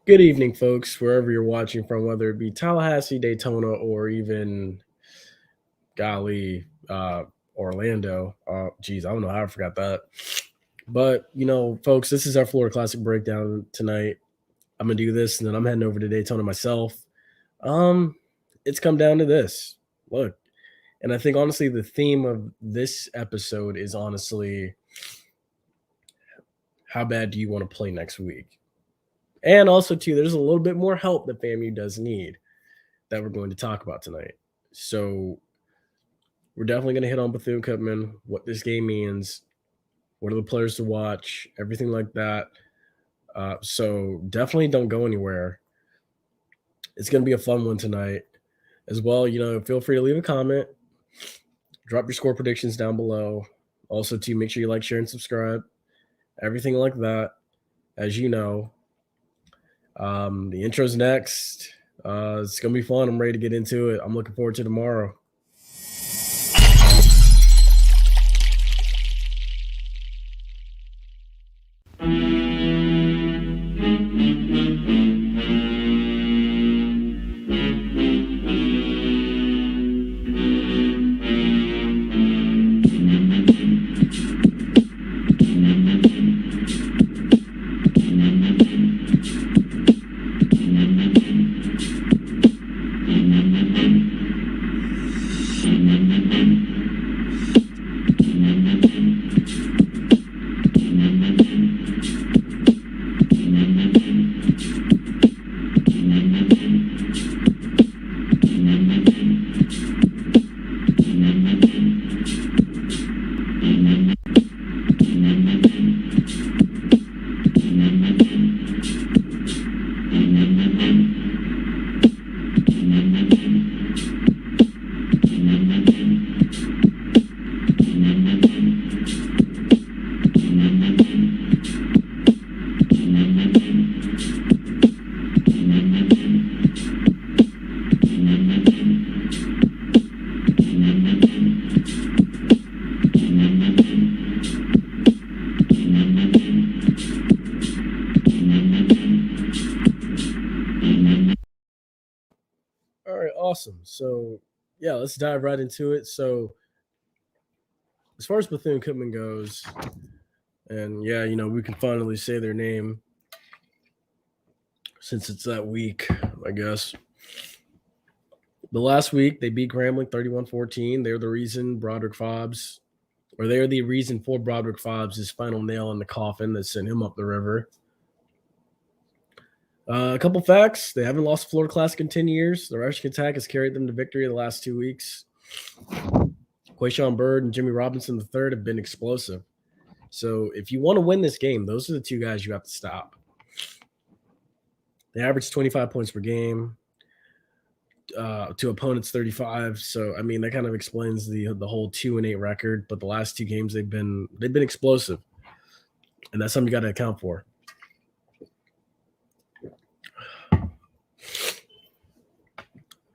Good evening, folks, wherever you're watching from, whether it be Tallahassee, Daytona, or even golly, Orlando. Geez, I don't know how I forgot that. But folks, this is our Florida Classic breakdown tonight. I'm gonna do this, and then I'm heading over to Daytona myself. Um, it's come down to this. Look, and I think honestly, the theme of this episode is honestly, how bad do you want to play next week? And also, too, there's a little bit more help that FAMU does need that we're going to talk about tonight. So we're definitely going to hit on Bethune Cookman, what this game means, what are the players to watch, everything like that. So definitely don't go anywhere. It's going to be a fun one tonight as well. Feel free to leave a comment, drop your score predictions down below. Also, to make sure you like, share, and subscribe. Everything like that. As you know, the intro's next. It's going to be fun. I'm ready to get into it. I'm looking forward to tomorrow. All right, awesome. So, yeah, let's dive right into it. So, as far as Bethune Cookman goes, and yeah, we can finally say their name since it's that week, I guess. The last week, they beat Grambling 31-14. They're the reason Broderick Fobbs, or they're the reason for Broderick Fobbs' final nail in the coffin that sent him up the river. A couple facts. They haven't lost a Florida Classic in 10 years. The rushing attack has carried them to victory the last 2 weeks. Quayshawn Bird and Jimmy Robinson III have been explosive. So if you want to win this game, those are the two guys you have to stop. They average 25 points per game to opponents 35. So I mean that kind of explains the whole 2-8 record. But the last two games they've been explosive, and that's something you got to account for.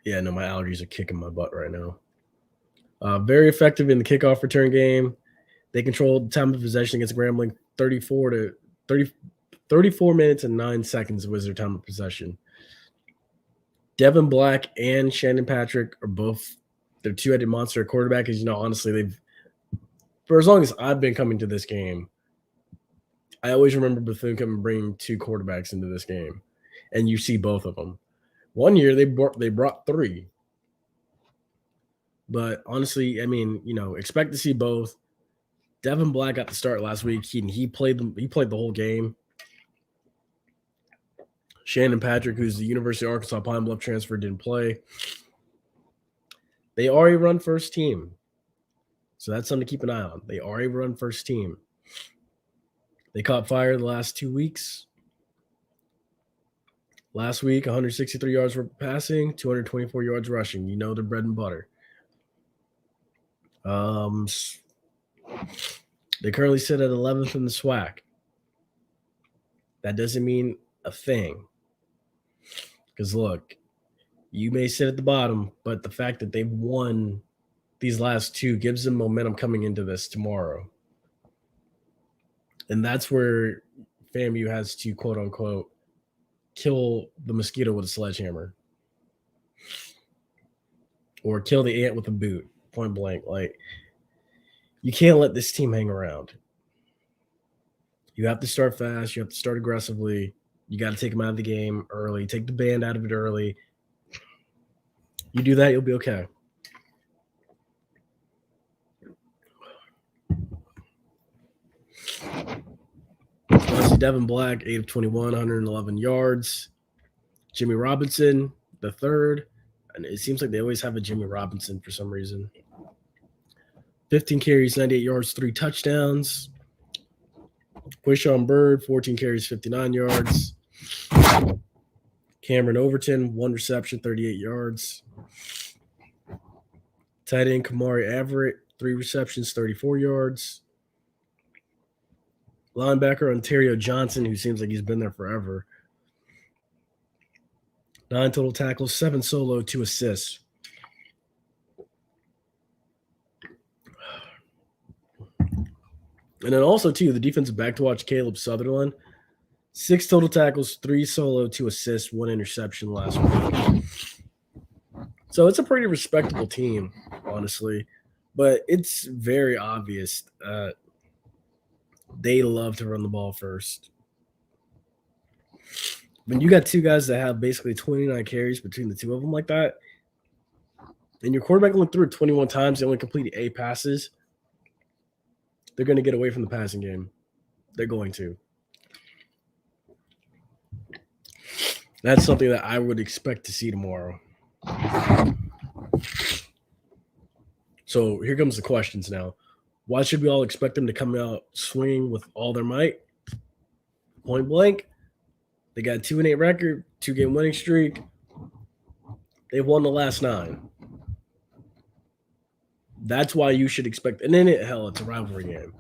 Yeah, no, my allergies are kicking my butt right now. Very effective in the kickoff return game. They controlled time of possession against Grambling 34 minutes and 9 seconds was their time of possession. Devin Black and Shannon Patrick are both their two-headed monster quarterback. As you know, honestly, for as long as I've been coming to this game, I always remember Bethune Cookman bringing two quarterbacks into this game, and you see both of them. One year they brought three. But honestly, I mean, expect to see both. Devin Black got the start last week. He played the whole game. Shannon Patrick, who's the University of Arkansas Pine Bluff transfer, didn't play. They are a run first team. So that's something to keep an eye on. They are a run first team. They caught fire the last 2 weeks. Last week, 163 yards for passing, 224 yards rushing. You know the bread and butter. They currently sit at 11th in the SWAC. That doesn't mean a thing. Because look, you may sit at the bottom, but the fact that they've won these last two gives them momentum coming into this tomorrow. And that's where FAMU has to, quote unquote, kill the mosquito with a sledgehammer or kill the ant with a boot, point blank. Like, you can't let this team hang around. You have to start fast. You have to start aggressively. You got to take them out of the game early. Take the band out of it early. You do that, you'll be okay. Devin Black, 8 of 21, 111 yards. Jimmy Robinson, the third. And it seems like they always have a Jimmy Robinson for some reason. 15 carries, 98 yards, 3 touchdowns. Quishon Bird, 14 carries, 59 yards. Cameron Overton, 1 reception, 38 yards. Tight end Kamari Everett, 3 receptions, 34 yards. Linebacker Ontario Johnson, who seems like he's been there forever. 9 total tackles, 7 solo, 2 assists. And then also, too, the defensive back to watch, Caleb Sutherland. 6 total tackles, 3 solo, 2 assists, 1 interception last week. So it's a pretty respectable team, honestly. But it's very obvious they love to run the ball first. When you got 2 guys that have basically 29 carries between the 2 of them like that, and your quarterback only threw it 21 times, they only completed 8 passes, they're going to get away from the passing game. They're going to. That's something that I would expect to see tomorrow. So here comes the questions now. Why should we all expect them to come out swinging with all their might? Point blank, they got a 2-8 record, 2-game winning streak. They've won the last 9. That's why you should expect – and then, it's a rivalry game.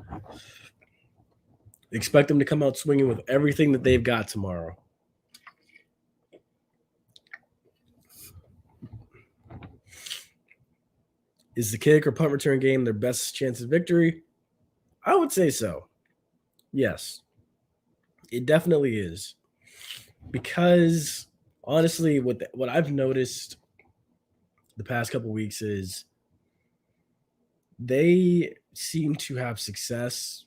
Expect them to come out swinging with everything that they've got tomorrow. Is the kick or punt return game their best chance of victory? I would say so. Yes. It definitely is. Because, honestly, what I've noticed the past couple weeks is they seem to have success.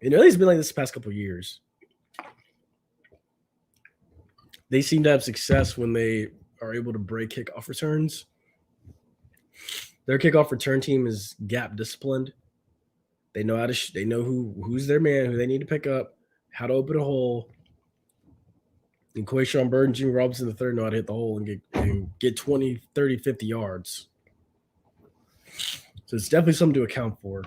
And it's been like this the past couple years. They seem to have success when they are able to break kickoff returns. Their kickoff return team is gap disciplined. They know how to. They know who's their man, who they need to pick up, how to open a hole. And Quishon Bird and Jimmy Robinson III know how to hit the hole and get 20, 30, 50 yards. So it's definitely something to account for.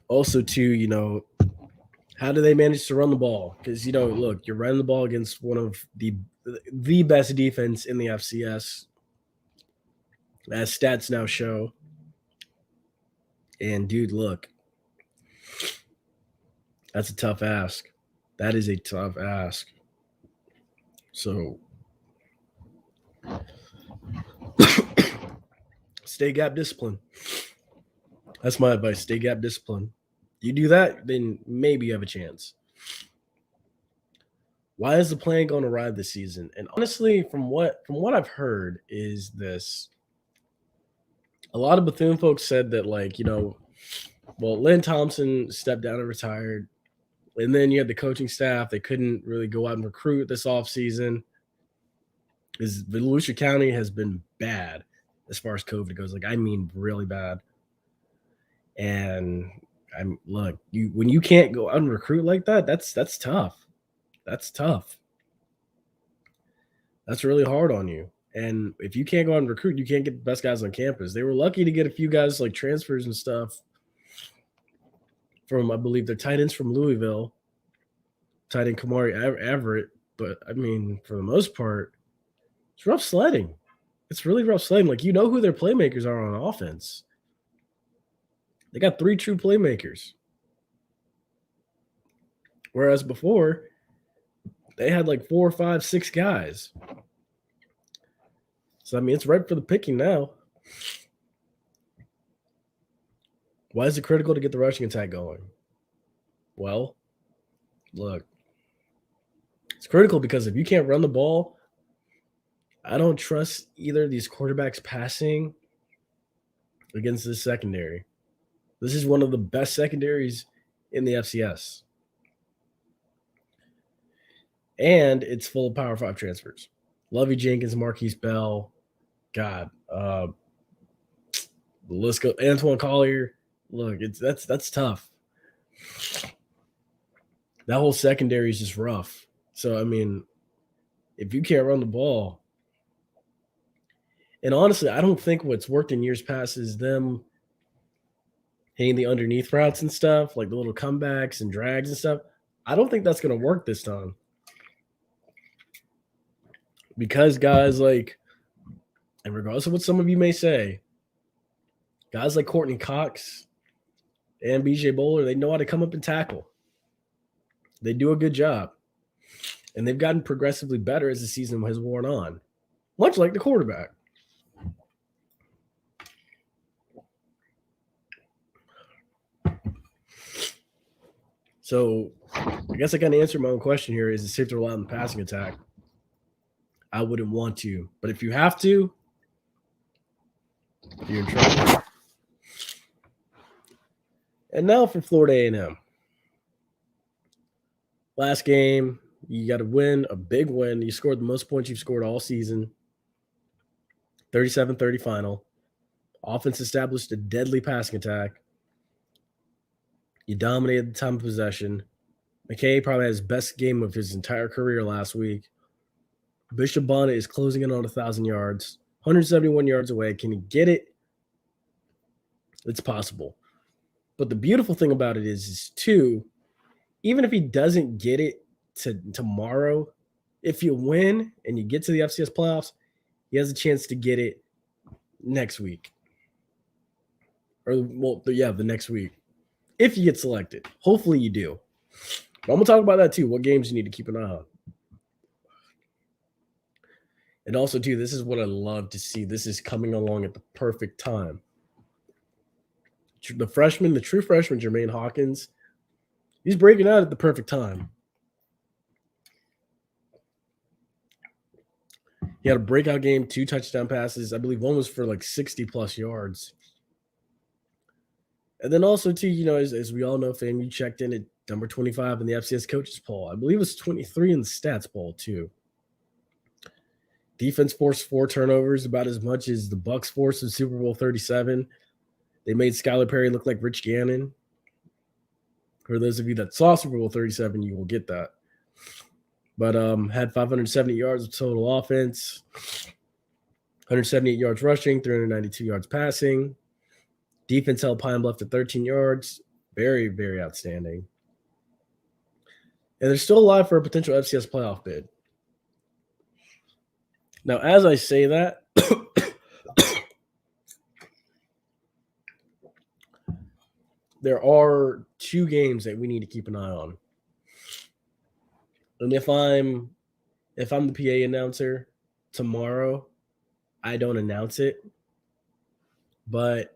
Also, too, how do they manage to run the ball? Because, look, you're running the ball against one of the best defense in the FCS, as stats now show. And, dude, look, that's a tough ask. That is a tough ask. So, stay gap discipline. That's my advice. Stay gap discipline. You do that, then maybe you have a chance. Why is the plan going to ride this season? And honestly, from what I've heard is this. A lot of Bethune folks said that, Lynn Thompson stepped down and retired. And then you had the coaching staff. They couldn't really go out and recruit this offseason. Volusia County has been bad as far as COVID goes. Really bad. And when you can't go out and recruit like that, that's tough. That's tough. That's really hard on you. And if you can't go out and recruit, you can't get the best guys on campus. They were lucky to get a few guys like transfers and stuff from, I believe, their tight ends from Louisville, tight end Kamari Everett. But, for the most part, it's rough sledding. It's really rough sledding. Who their playmakers are on offense. They got 3 true playmakers. Whereas before, they had 4, 5, 6 guys. So, it's ripe for the picking now. Why is it critical to get the rushing attack going? Well, look, it's critical because if you can't run the ball, I don't trust either of these quarterbacks passing against this secondary. This is one of the best secondaries in the FCS. And it's full of Power 5 transfers. Lovey Jenkins, Marquise Bell, God, the list goes. Antoine Collier. Look, that's tough. That whole secondary is just rough. So I mean, if you can't run the ball, and honestly, I don't think what's worked in years past is them hitting the underneath routes and stuff, like the little comebacks and drags and stuff. I don't think that's going to work this time. Because guys like, and regardless of what some of you may say, guys like Courtney Cox and BJ Bowler, they know how to come up and tackle. They do a good job. And they've gotten progressively better as the season has worn on, much like the quarterback. So I guess I kind of answered my own question here. Is it safe to rely on the passing attack? I wouldn't want to. But if you have to, you're in trouble. And now for Florida A&M. Last game, you got to win, a big win. You scored the most points you've scored all season. 37-30 final. Offense established a deadly passing attack. You dominated the time of possession. McKay probably had his best game of his entire career last week. Bishop Bonnet is closing in on 1,000 yards. 171 yards away. Can he get it? It's possible. But the beautiful thing about it is too, even if he doesn't get it to tomorrow, if you win and you get to the FCS playoffs, he has a chance to get it next week. The next week. If you get selected. Hopefully you do. But I'm going to talk about that too, what games you need to keep an eye on. And also, too, this is what I love to see. This is coming along at the perfect time. The true freshman, Jermaine Hawkins, he's breaking out at the perfect time. He had a breakout game, 2 touchdown passes. I believe one was for like 60-plus yards. And then also, too, as we all know, FAMU checked in at number 25 in the FCS coaches poll. I believe it was 23 in the stats poll, too. Defense forced 4 turnovers, about as much as the Bucs forced in Super Bowl 37. They made Skylar Perry look like Rich Gannon. For those of you that saw Super Bowl 37, you will get that. But had 570 yards of total offense, 178 yards rushing, 392 yards passing. Defense held Pine Bluff to 13 yards. Very, very outstanding. And they're still alive for a potential FCS playoff bid. Now, as I say that, there are 2 games that we need to keep an eye on. And if I'm the PA announcer tomorrow, I don't announce it. But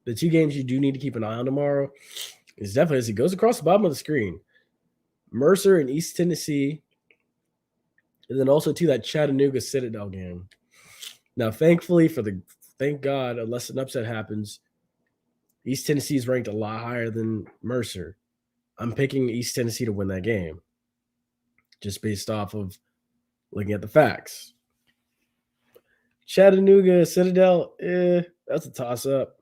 the 2 games you do need to keep an eye on tomorrow is definitely, as it goes across the bottom of the screen, Mercer and East Tennessee, and then also to that Chattanooga Citadel game. Now, thankfully, thank God, unless an upset happens, East Tennessee is ranked a lot higher than Mercer. I'm picking East Tennessee to win that game, just based off of looking at the facts. Chattanooga Citadel, that's a toss-up.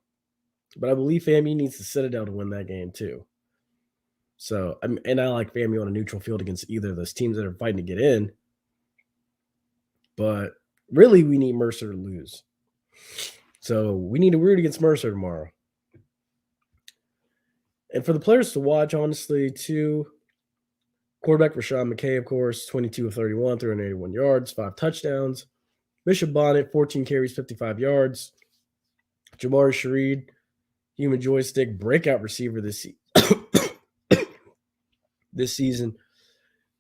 But I believe FAMU needs the Citadel to win that game too. So, and I like FAMU on a neutral field against either of those teams that are fighting to get in. But really, we need Mercer to lose. So we need to root against Mercer tomorrow. And for the players to watch, honestly, too, quarterback Rashawn McKay, of course, 22 of 31, 381 yards, 5 touchdowns. Bishop Bonnet, 14 carries, 55 yards. Jamari Shareed, human joystick, breakout receiver this season.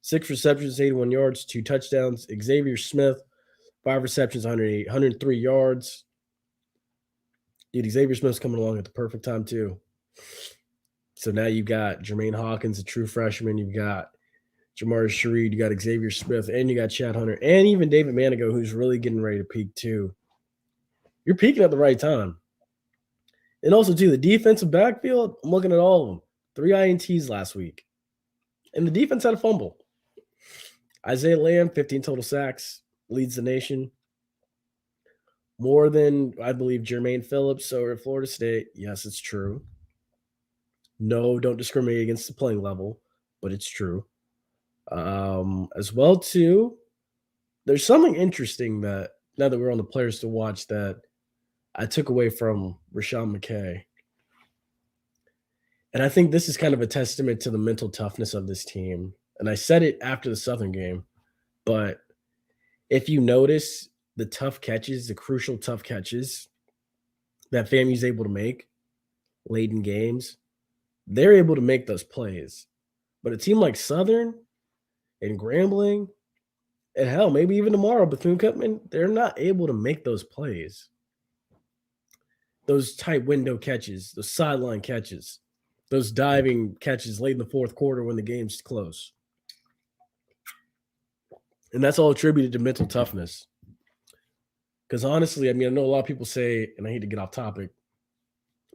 6 receptions, 81 yards, 2 touchdowns. Xavier Smith, 5 receptions, 103 yards. Dude, Xavier Smith's coming along at the perfect time, too. So now you've got Jermaine Hawkins, a true freshman. You've got Jamar Shareed. You got Xavier Smith, and you got Chad Hunter, and even David Manigo, who's really getting ready to peak too. You're peaking at the right time. And also, too, the defensive backfield, I'm looking at all of them. 3 INTs last week. And the defense had a fumble. Isaiah Lamb, 15 total sacks, leads the nation. More than, I believe, Jermaine Phillips over at Florida State. Yes, it's true. No, don't discriminate against the playing level, but it's true. As well, too, there's something interesting that, now that we're on the players to watch, that I took away from Rashawn McKay. And I think this is kind of a testament to the mental toughness of this team. And I said it after the Southern game, but if you notice the tough catches, the crucial tough catches that FAMU's able to make late in games, they're able to make those plays. But a team like Southern and Grambling, and hell, maybe even tomorrow, Bethune Cookman, they're not able to make those plays. Those tight window catches, those sideline catches, those diving catches late in the fourth quarter when the game's close. And that's all attributed to mental toughness. Because honestly, I mean, I know a lot of people say, and I hate to get off topic,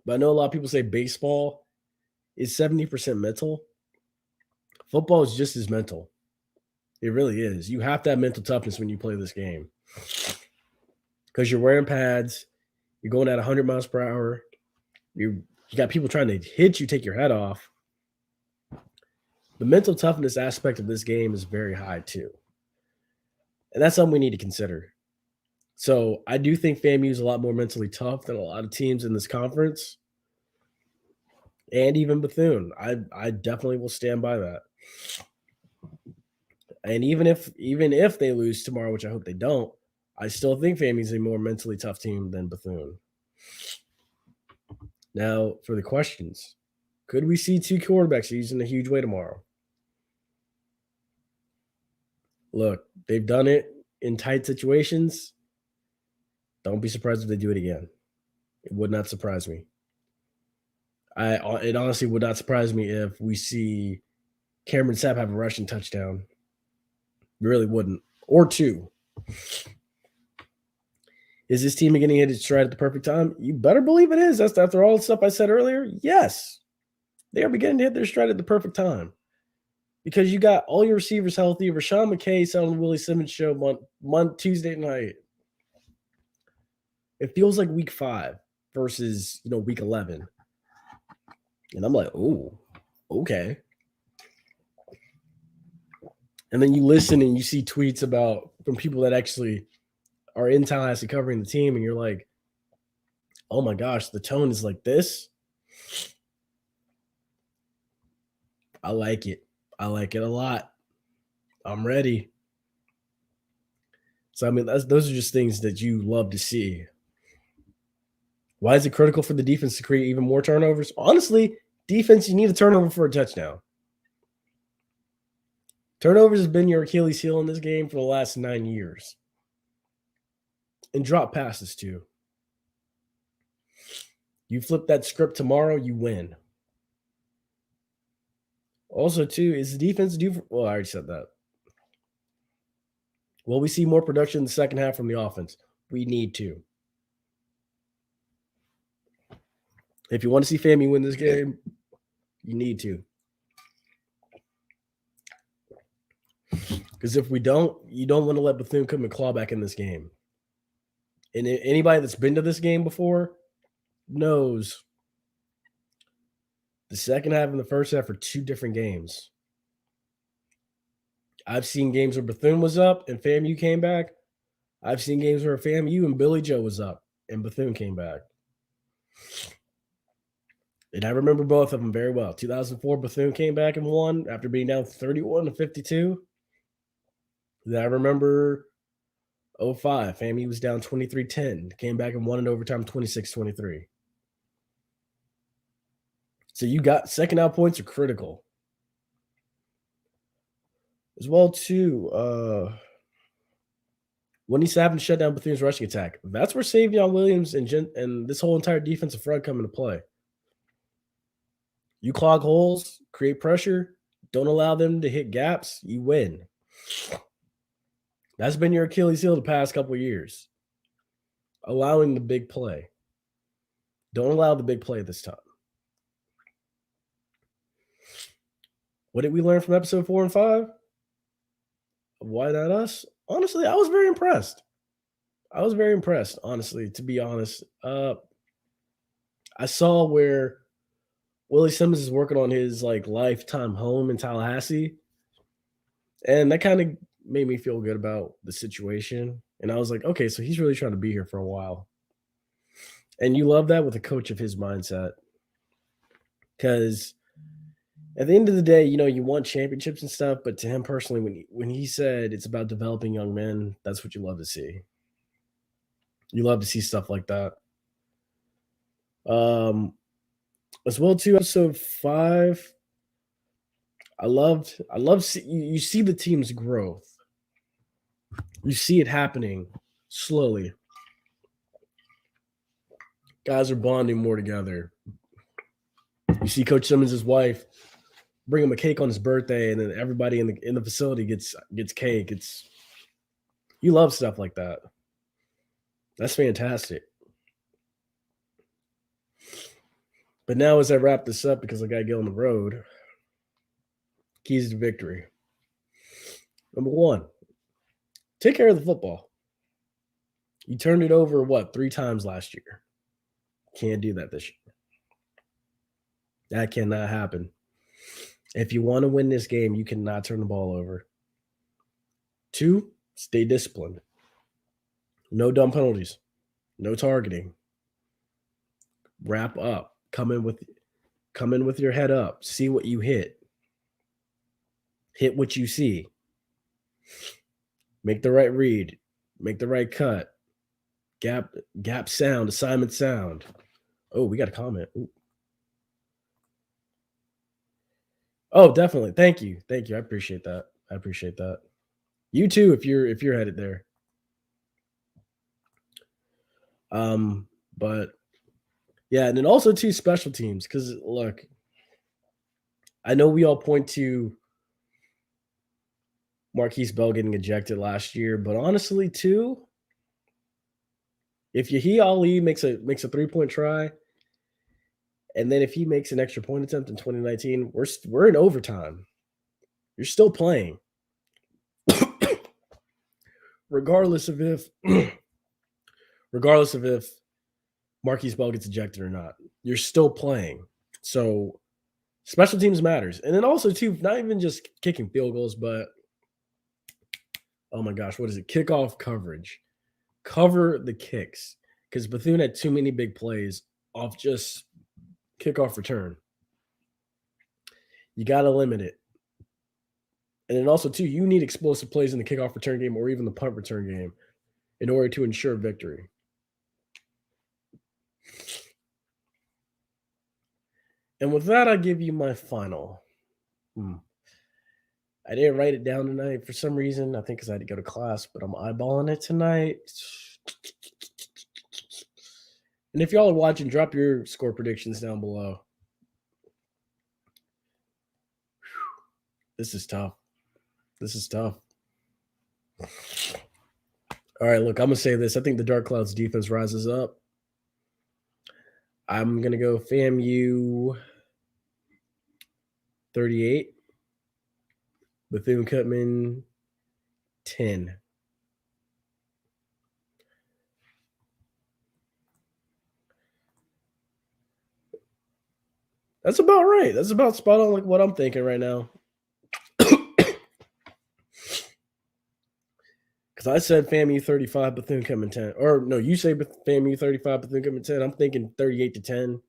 but I know a lot of people say baseball is 70% mental. Football is just as mental. It really is. You have to have mental toughness when you play this game. Because you're wearing pads, you're going at 100 miles per hour, you got people trying to hit you, take your head off. The mental toughness aspect of this game is very high too. And that's something we need to consider. So I do think FAMU is a lot more mentally tough than a lot of teams in this conference. And even Bethune. I definitely will stand by that. And even if they lose tomorrow, which I hope they don't, I still think FAMU is a more mentally tough team than Bethune. Now, for the questions, could we see 2 quarterbacks used in a huge way tomorrow? Look, they've done it in tight situations. Don't be surprised if they do it again. It would not surprise me. It honestly would not surprise me if we see Cameron Sapp have a rushing touchdown. It really wouldn't. Or 2. Is this team getting hit its stride at the perfect time? You better believe it is. That's after all the stuff I said earlier. Yes. They are beginning to hit their stride at the perfect time. Because you got all your receivers healthy. Rashawn McKay on the Willie Simmons show Tuesday night. It feels like week 5 versus, week 11. And I'm like, oh, okay. And then you listen and you see tweets from people that actually are in Tallahassee covering the team, and you're like, oh my gosh, the tone is like this. I like it. I like it a lot. I'm ready. So, I mean, those are just things that you love to see. Why is it critical for the defense to create even more turnovers? Honestly, defense, you need a turnover for a touchdown. Turnovers has been your Achilles heel in this game for the last 9 years. And drop passes, too. You flip that script tomorrow, you win. Also, too, is the defense due? Well, I already said that. Will we see more production in the second half from the offense? We need to. If you want to see FAMU win this game, you need to. Because if we don't, you don't want to let Bethune come and claw back in this game. And anybody that's been to this game before knows the second half and the first half are 2 different games. I've seen games where Bethune was up and FAMU came back. I've seen games where FAMU and Billy Joe was up and Bethune came back. And I remember both of them very well. 2004, Bethune came back and won after being down 31-52. Then I remember 05, FAMU was down 23-10, came back and won in overtime 26-23. So you got second out points are critical. As well, too, when he's having to shut down Bethune's rushing attack, that's where Savion Williams and this whole entire defensive front come into play. You clog holes, create pressure, don't allow them to hit gaps, you win. That's been your Achilles heel the past couple of years. Allowing the big play. Don't allow the big play this time. What did we learn from episode 4 and 5? Why not us? Honestly, I was very impressed. Honestly, to be honest. I saw where Willie Simmons is working on his lifetime home in Tallahassee. And that kind of made me feel good about the situation. And I was like, okay, so he's really trying to be here for a while. And you love that with a coach of his mindset. Because at the end of the day, you want championships and stuff, but to him personally, when he said it's about developing young men, that's what you love to see. You love to see stuff like that. As well too, episode 5. I love you see the team's growth. You see it happening slowly. Guys are bonding more together. You see Coach Simmons' wife bring him a cake on his birthday, and then everybody in the facility gets cake. You love stuff like that. That's fantastic. But now, as I wrap this up, because I got to get on the road, keys to victory. Number 1, take care of the football. You turned it over, 3 times last year. Can't do that this year. That cannot happen. If you want to win this game, you cannot turn the ball over. 2, stay disciplined. No dumb penalties. No targeting. Wrap up. Come in with your head up. See what you hit. Hit what you see. Make the right read. Make the right cut. Gap sound. Assignment sound. Oh, we got a comment. Ooh. Oh, definitely. Thank you. I appreciate that. You too, if you're headed there. But yeah, and then also too, special teams, because look, I know we all point to Marquise Bell getting ejected last year, but honestly too, if Yahi Ali makes a 3-point try, and then if he makes an extra point attempt in 2019, we're in overtime. You're still playing. regardless of if Marquise Bell gets ejected or not, you're still playing. So special teams matters. And then also too, not even just kicking field goals, but oh my gosh, what is it? Kickoff coverage. Cover the kicks, because Bethune had too many big plays off just kickoff return. You got to limit it. And then also too, you need explosive plays in the kickoff return game or even the punt return game in order to ensure victory. And with that, I give you my final. I didn't write it down tonight for some reason. I think because I had to go to class, but I'm eyeballing it tonight. And if y'all are watching, drop your score predictions down below. This is tough. All right, look, I'm going to say this. I think the Dark Clouds defense rises up. I'm going to go FAMU 38. Bethune Cookman 10. That's about right. That's about spot on like what I'm thinking right now. Because I said FAMU 35, Bethune Cookman 10. Or no, you say FAMU 35, Bethune Cookman 10. I'm thinking 38-10.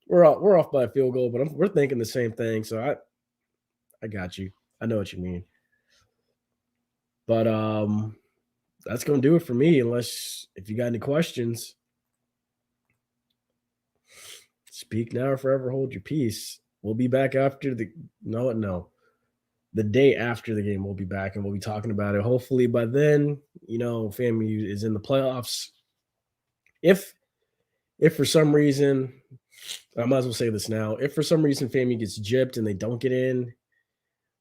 We're off by a field goal, but we're thinking the same thing. So I got you. I know what you mean. But that's going to do it for me, unless if you got any questions. Speak now or forever hold your peace. We'll be back after the day after the game. We'll be back and we'll be talking about it. Hopefully by then, FAMU is in the playoffs. If for some reason I might as well say this now. If for some reason FAMU gets gypped and they don't get in,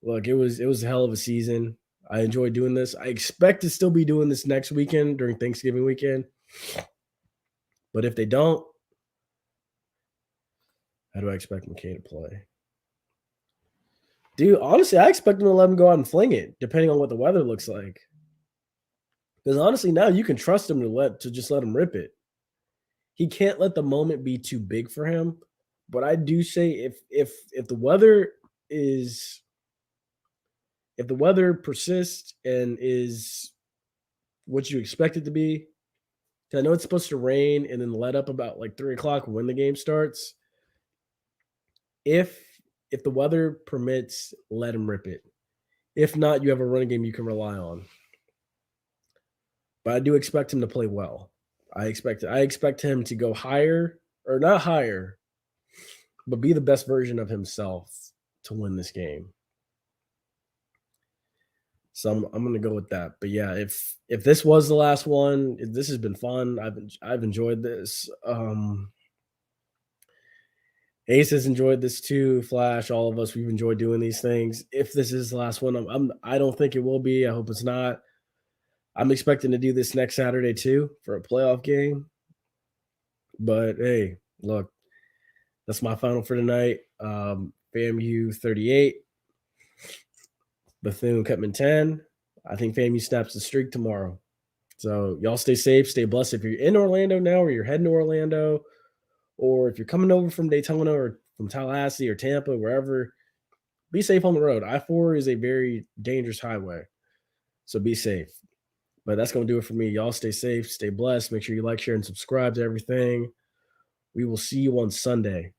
look, it was a hell of a season. I enjoy doing this. I expect to still be doing this next weekend during Thanksgiving weekend. But if they don't, how do I expect McKay to play? Dude, honestly, I expect him to let him go out and fling it, depending on what the weather looks like. Because honestly, now you can trust him to just let him rip it. He can't let the moment be too big for him. But I do say if the weather is if the weather persists and is what you expect it to be, 'cause I know it's supposed to rain and then let up about like 3 o'clock when the game starts. If the weather permits, let him rip it. If not, you have a running game you can rely on. But I do expect him to play well. I expect him to go higher, or not higher, but be the best version of himself to win this game. So I'm gonna go with that. But yeah, if this was the last one, this has been fun. I've enjoyed this. Ace has enjoyed this too. Flash, all of us, we've enjoyed doing these things. If this is the last one, I don't think it will be. I hope it's not. I'm expecting to do this next Saturday too for a playoff game. But hey, look, that's my final for tonight. FAMU 38, Bethune Cookman 10. I think FAMU snaps the streak tomorrow. So y'all stay safe, stay blessed. If you're in Orlando now or you're heading to Orlando, or if you're coming over from Daytona or from Tallahassee or Tampa, wherever, be safe on the road. I-4 is a very dangerous highway. So be safe. But that's going to do it for me. Y'all stay safe, stay blessed. Make sure you like, share, and subscribe to everything. We will see you on Sunday.